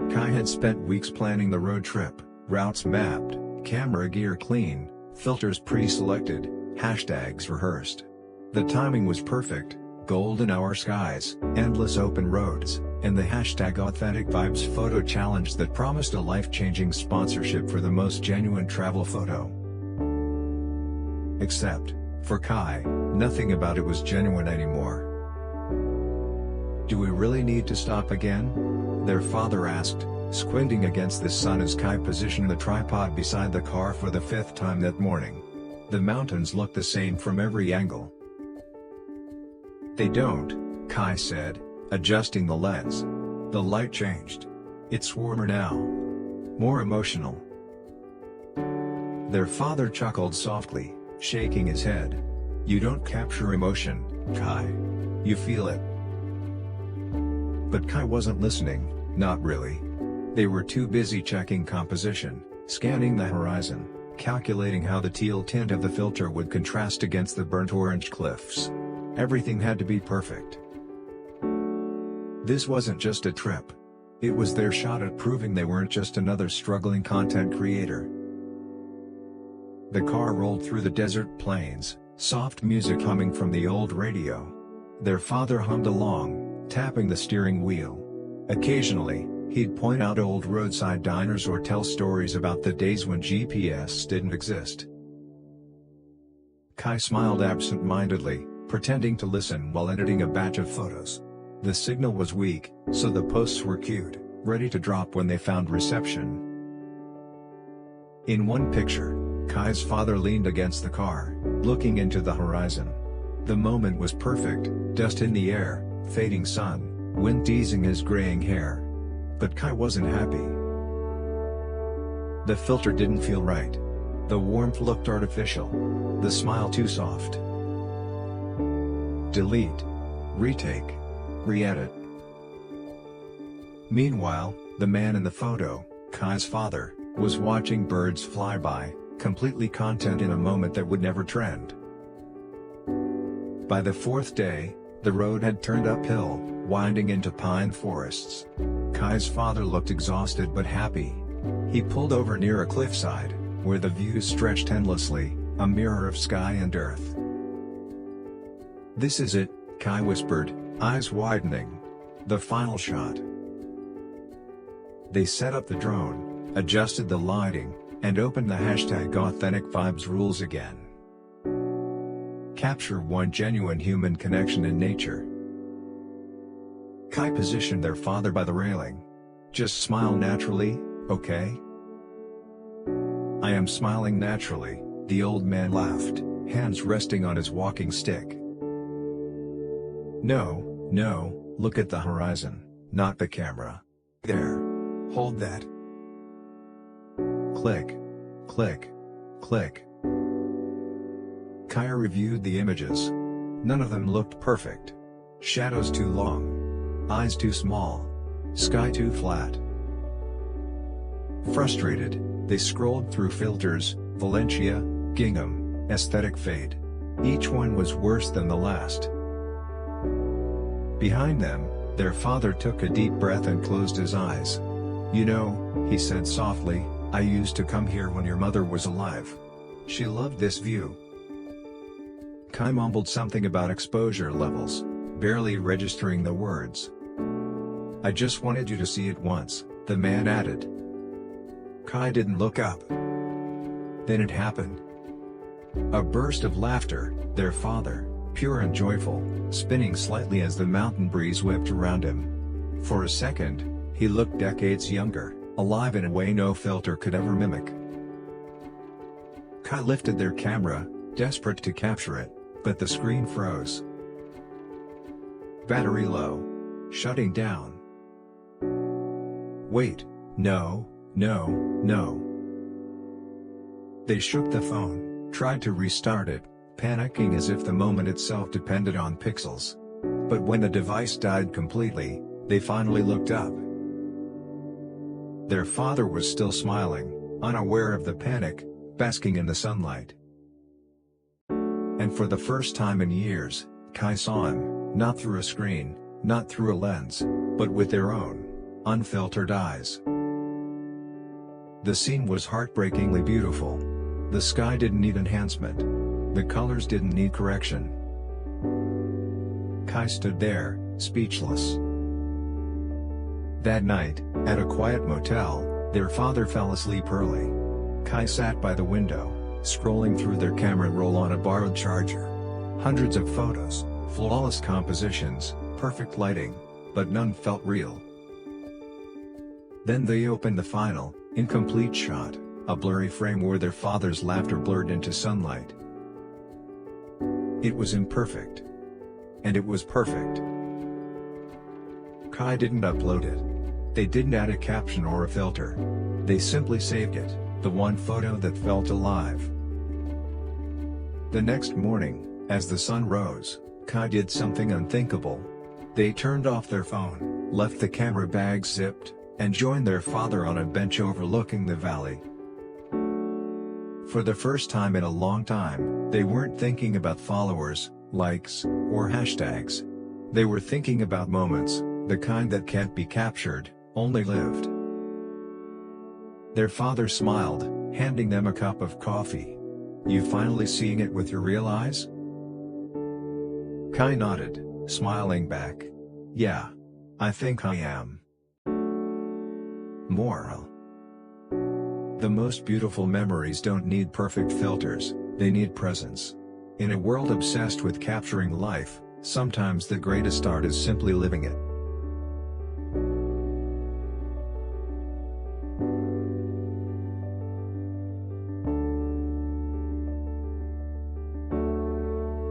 Kai had spent weeks planning the road trip, routes mapped, camera gear clean, filters pre-selected, hashtags rehearsed. The timing was perfect: golden hour skies, endless open roads, and the hashtag Authentic Vibes photo challenge that promised a life-changing sponsorship for the most genuine travel photo. Except, for Kai, nothing about it was genuine anymore. "Do we really need to stop again?" their father asked, squinting against the sun as Kai positioned the tripod beside the car for the 5th time that morning. The mountains looked the same from every angle. "They don't," Kai said, adjusting the lens. The light changed. "It's warmer now. More emotional." Their father chuckled softly, shaking his head. "You don't capture emotion, Kai. You feel it." But Kai wasn't listening, not really. They were too busy checking composition, scanning the horizon, calculating how the teal tint of the filter would contrast against the burnt orange cliffs. Everything had to be perfect. This wasn't just a trip. It was their shot at proving they weren't just another struggling content creator. The car rolled through the desert plains, soft music humming from the old radio. Their father hummed along, tapping the steering wheel. Occasionally, he'd point out old roadside diners or tell stories about the days when GPS didn't exist. Kai smiled absent-mindedly, pretending to listen while editing a batch of photos. The signal was weak, so the posts were queued, ready to drop when they found reception. In one picture, Kai's father leaned against the car, looking into the horizon. The moment was perfect: dust in the air, fading sun, wind teasing his graying hair. But Kai wasn't happy. The filter didn't feel right. The warmth looked artificial. The smile too soft. Delete. Retake. Re-edit. Meanwhile, the man in the photo, Kai's father, was watching birds fly by, completely content in a moment that would never trend. By the 4th day, the road had turned uphill, winding into pine forests. Kai's father looked exhausted but happy. He pulled over near a cliffside, where the views stretched endlessly, a mirror of sky and earth. "This is it," Kai whispered, eyes widening. "The final shot." They set up the drone, adjusted the lighting, and opened the hashtag Authentic Vibes rules again. Capture one genuine human connection in nature. Kai positioned their father by the railing. "Just smile naturally, okay?" "I am smiling naturally," the old man laughed, hands resting on his walking stick. No, look at the horizon, not the camera. There. Hold that." Click. Click. Click. Kai reviewed the images. None of them looked perfect. Shadows too long. Eyes too small. Sky too flat. Frustrated, they scrolled through filters: Valencia, gingham, aesthetic fade. Each one was worse than the last. Behind them, their father took a deep breath and closed his eyes. "You know," he said softly, "I used to come here when your mother was alive. She loved this view." Kai mumbled something about exposure levels, barely registering the words. "I just wanted you to see it once," the man added. Kai didn't look up. Then it happened. A burst of laughter, their father, pure and joyful, spinning slightly as the mountain breeze whipped around him. For a second, he looked decades younger, alive in a way no filter could ever mimic. Kai lifted their camera, desperate to capture it, but the screen froze. Battery low. Shutting down. "Wait, no. They shook the phone, tried to restart it, panicking as if the moment itself depended on pixels. But when the device died completely, they finally looked up. Their father was still smiling, unaware of the panic, basking in the sunlight. And for the first time in years, Kai saw him, not through a screen, not through a lens, but with their own unfiltered eyes. The scene was heartbreakingly beautiful. The sky didn't need enhancement. The colors didn't need correction. Kai stood there, speechless. That night, at a quiet motel, their father fell asleep early. Kai sat by the window, scrolling through their camera roll on a borrowed charger. Hundreds of photos, flawless compositions, perfect lighting, but none felt real. Then they opened the final, incomplete shot, a blurry frame where their father's laughter blurred into sunlight. It was imperfect. And it was perfect. Kai didn't upload it. They didn't add a caption or a filter. They simply saved it, the one photo that felt alive. The next morning, as the sun rose, Kai did something unthinkable. They turned off their phone, left the camera bag zipped, and joined their father on a bench overlooking the valley. For the first time in a long time, they weren't thinking about followers, likes, or hashtags. They were thinking about moments, the kind that can't be captured, only lived. Their father smiled, handing them a cup of coffee. "You finally seeing it with your real eyes?" Kai nodded, smiling back. "Yeah. I think I am." Moral: the most beautiful memories don't need perfect filters, they need presence. In a world obsessed with capturing life, sometimes the greatest art is simply living it.